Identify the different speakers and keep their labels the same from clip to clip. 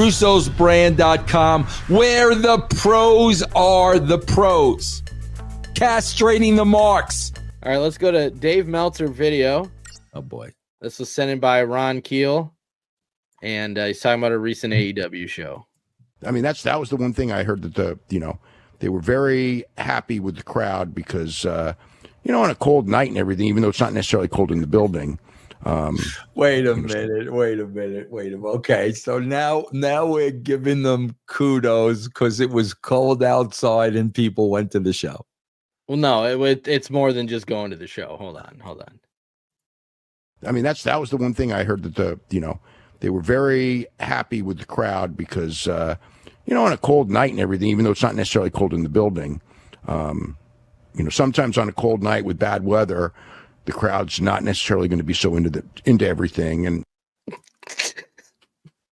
Speaker 1: russosbrand.com, where the pros are the pros. Castrating the marks.
Speaker 2: All right, let's go to Dave Meltzer video.
Speaker 1: Oh, boy.
Speaker 2: This was sent in by Ron Keel, and he's talking about a recent AEW show.
Speaker 3: I mean, that was the one thing I heard, that they were very happy with the crowd because, on a cold night and everything, even though it's not necessarily cold in the building.
Speaker 1: Wait a minute. Okay, so now we're giving them kudos because it was cold outside and people went to the show.
Speaker 2: Well, no, it's more than just going to the show. Hold on.
Speaker 3: I mean, that was the one thing I heard, that they were very happy with the crowd because, on a cold night and everything, even though it's not necessarily cold in the building, sometimes on a cold night with bad weather, the crowd's not necessarily going to be so into everything. And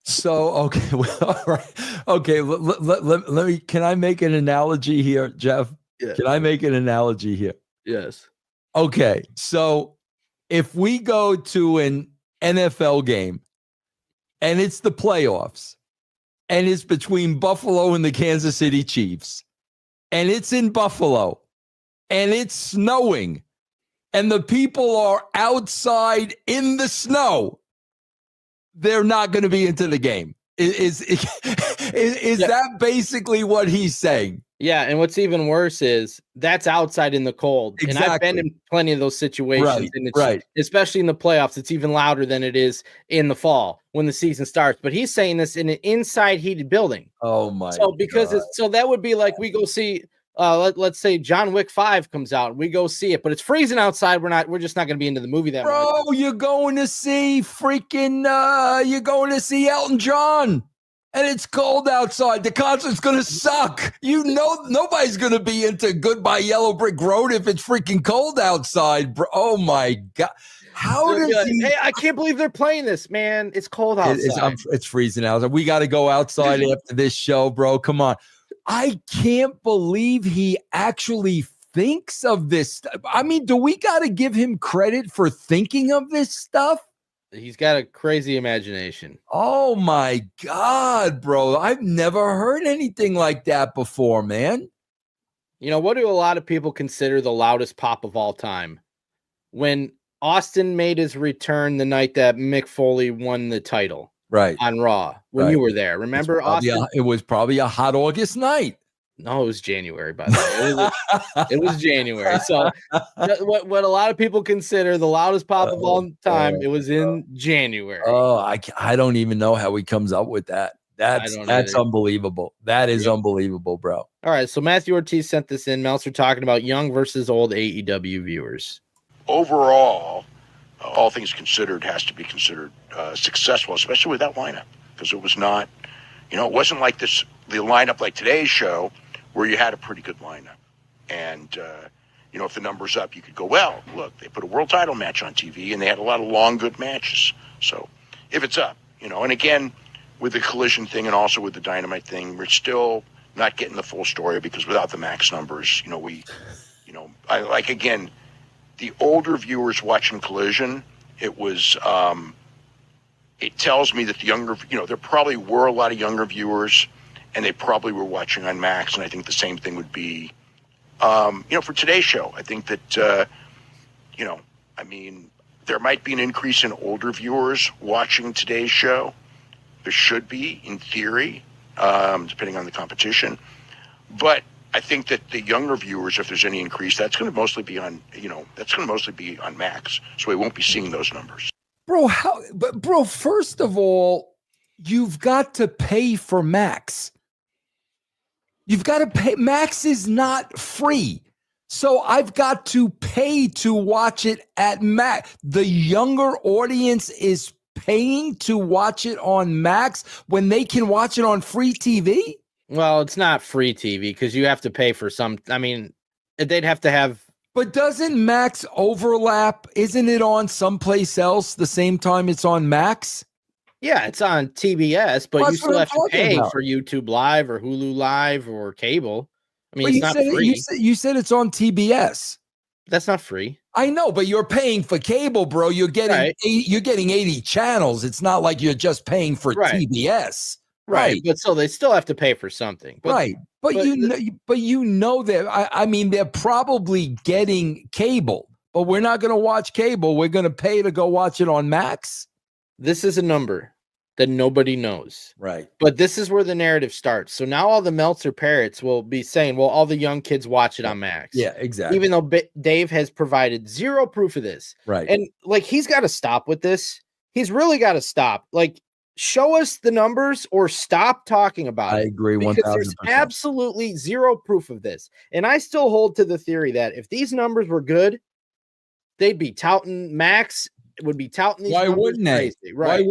Speaker 1: so, okay, well, all right. Okay, let me, can I make an analogy here, Jeff?
Speaker 2: Yeah.
Speaker 1: Can I make an analogy here?
Speaker 2: Yes.
Speaker 1: Okay, so if we go to an NFL game and it's the playoffs and it's between Buffalo and the Kansas City Chiefs and it's in Buffalo and it's snowing and the people are outside in the snow, they're not going to be into the game. Is that basically what he's saying?
Speaker 2: Yeah, and what's even worse is that's outside in the cold.
Speaker 1: Exactly.
Speaker 2: And I've been in plenty of those situations.
Speaker 1: Right,
Speaker 2: and it's,
Speaker 1: right.
Speaker 2: Especially in the playoffs, it's even louder than it is in the fall when the season starts. But he's saying this in an inside heated building.
Speaker 1: Oh my!
Speaker 2: So because
Speaker 1: God.
Speaker 2: so that would be like we go see. Let's say John Wick 5 comes out, we go see it, but it's freezing outside. We're just not going to be into the movie that much.
Speaker 1: Bro, you're going to see you're going to see Elton John. And it's cold outside. The concert's going to suck. Nobody's going to be into Goodbye Yellow Brick Road if it's freaking cold outside, bro. Oh, my God. How does he...
Speaker 2: Hey, I can't believe they're playing this, man. It's cold outside.
Speaker 1: It's freezing outside. We got to go outside after this show, bro. Come on. I can't believe he actually thinks of this. I mean, do we got to give him credit for thinking of this stuff?
Speaker 2: He's got a crazy imagination.
Speaker 1: Oh my God, bro. I've never heard anything like that before, man.
Speaker 2: What do a lot of people consider the loudest pop of all time? When Austin made his return the night that Mick Foley won the title.
Speaker 1: Right.
Speaker 2: On Raw. When you were there. Remember Austin?
Speaker 1: It was probably a hot August night.
Speaker 2: No, it was January, by the way. It was January. So what a lot of people consider the loudest pop of all time, it was in January.
Speaker 1: Oh, I don't even know how he comes up with that. That's unbelievable. That is unbelievable, bro.
Speaker 2: All right, so Matthew Ortiz sent this in. Meltzer talking about young versus old AEW viewers.
Speaker 3: Overall, all things considered, has to be considered successful, especially with that lineup, because it was not, it wasn't like the lineup like today's show, where you had a pretty good lineup. And, if the number's up, you could go, well, look, they put a world title match on TV, and they had a lot of long, good matches. So if it's up, and again, with the Collision thing and also with the Dynamite thing, we're still not getting the full story, because without the max numbers, I like, again, the older viewers watching Collision, it was, it tells me that the younger, there probably were a lot of younger viewers, and they probably were watching on Max, and I think the same thing would be, for today's show. I think that, there might be an increase in older viewers watching today's show. There should be, in theory, depending on the competition. But I think that the younger viewers, if there's any increase, that's going to mostly be on, Max, so we won't be seeing those numbers.
Speaker 1: Bro, first of all, you've got to pay for Max. You've got to pay. Max is not free. So I've got to pay to watch it at Max. The younger audience is paying to watch it on Max when they can watch it on free TV?
Speaker 2: Well, it's not free TV because you have to pay for some. I mean, they'd have to have.
Speaker 1: But doesn't Max overlap? Isn't it on someplace else the same time it's on Max?
Speaker 2: Yeah, it's on TBS, but
Speaker 1: Well,
Speaker 2: you still have to pay
Speaker 1: about.
Speaker 2: for YouTube Live or Hulu Live or cable. I mean,
Speaker 1: But
Speaker 2: it's not free.
Speaker 1: You said it's on TBS.
Speaker 2: That's not free.
Speaker 1: I know, but you're paying for cable, bro. You're getting 80 channels. It's not like you're just paying for TBS.
Speaker 2: Right. But so they still have to pay for something. But,
Speaker 1: right. But you know that I mean they're probably getting cable, but we're not going to watch cable. We're going to pay to go watch it on Max.
Speaker 2: This is a number that nobody knows.
Speaker 1: Right.
Speaker 2: But this is where the narrative starts. So now all the Meltzer parrots will be saying, well, all the young kids watch it on Max.
Speaker 1: Yeah, exactly.
Speaker 2: Even though Dave has provided zero proof of this.
Speaker 1: Right.
Speaker 2: And like, he's got to stop with this. He's really got to stop. Like, show us the numbers or stop talking about it.
Speaker 1: I agree 1,000%.
Speaker 2: Because there's absolutely zero proof of this. And I still hold to the theory that if these numbers were good, they'd be touting Max. Would be touting these.
Speaker 1: Why wouldn't they?
Speaker 2: Crazy. Right.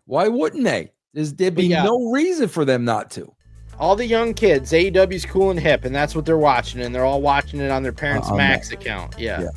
Speaker 1: Why wouldn't they? There'd be no reason for them not to.
Speaker 2: All the young kids, AEW's cool and hip, and that's what they're watching, and they're all watching it on their parents' Max account. Yeah.